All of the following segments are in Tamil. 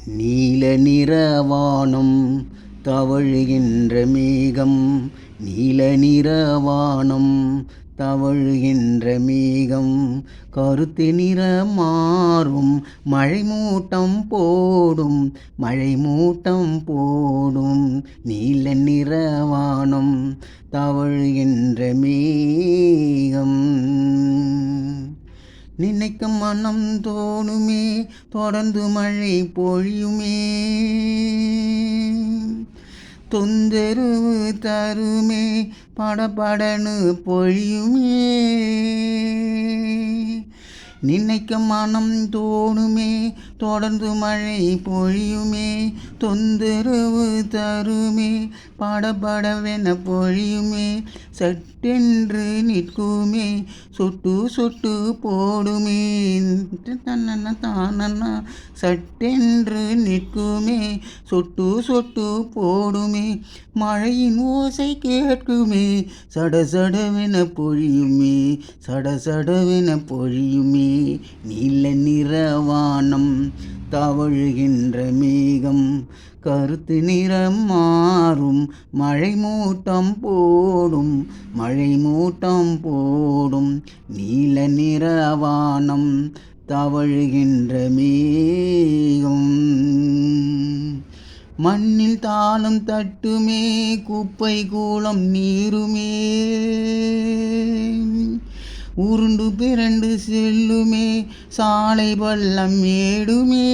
நீல நிறவானம் தவழுகின்ற மேகம், நீல நிறவானம் தவழுகின்ற மேகம், கருத்து நிறமாறும் மழை மூட்டம் போடும், மழை மூட்டம் போடும். நீல நிறவானம் தவழுகின்ற மேகம். நினைக்கும் மனம் தோணுமே, தொடர்ந்து மழை பொழியுமே, தொந்தரவு தருமே, படபடன்னு பொழியுமே. நினைக்கும் மனம் தோணுமே, தொடர்ந்து மழை பொழியுமே, தொந்தரவு தருமே, படபடவென பொழியுமே. சட்டென்று நிற்குமே, சொட்டு சொட்டு போடுமே, தன்னன்னா தானன்னா. சட்டென்று நிற்குமே, சொட்டு சொட்டு போடுமே. மழையின் ஓசை கேட்குமே, சடசடவென பொழியுமே, சடசடவென பொழியுமே. நீல நிறவானம் தவழுகின்ற மேகம், கருத்து நிறம் மாறும் மழை மூட்டம் போடும், மழை மூட்டம் போடும். நீல நிறவானம் தவழுகின்ற மேகம். மண்ணில் தாளம் தட்டுமே, குப்பை கூளம் நீருமே, உருண்டு பிறண்டு செல்லுமே, சாலை பள்ளம் மேடுமே.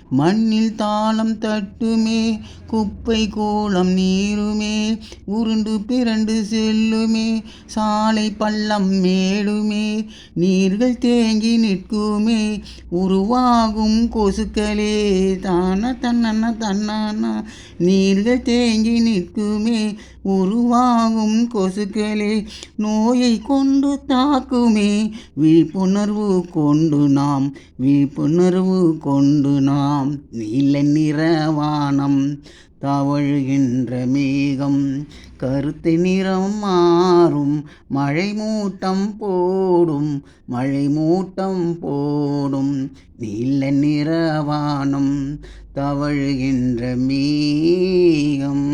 மண்ணில் தாளம் தட்டுமே, குப்பை கூளம் நீருமே, உருண்டு பிறண்டு செல்லுமே, சாலை பள்ளம் மேடுமே. நீர்கள் தேங்கி நிற்குமே, உருவாகும் கொசுக்களே, தான தன்னன தன்னானா. நீர்கள் தேங்கி நிற்குமே, உருவாகும் கொசுக்களே, நோயை கொண்டு தாக்குமே. விழிப்புணர்வு கொண்டு நாம், விழிப்புணர்வு கொண்டு நாம். நீல நிறவானம் தவழுகின்ற மேகம், கருத்து நிறம் மாறும் மழை மூட்டம் போடும், மழை மூட்டம் போடும். நீல நிறவானம் தவழுகின்ற மேகம்.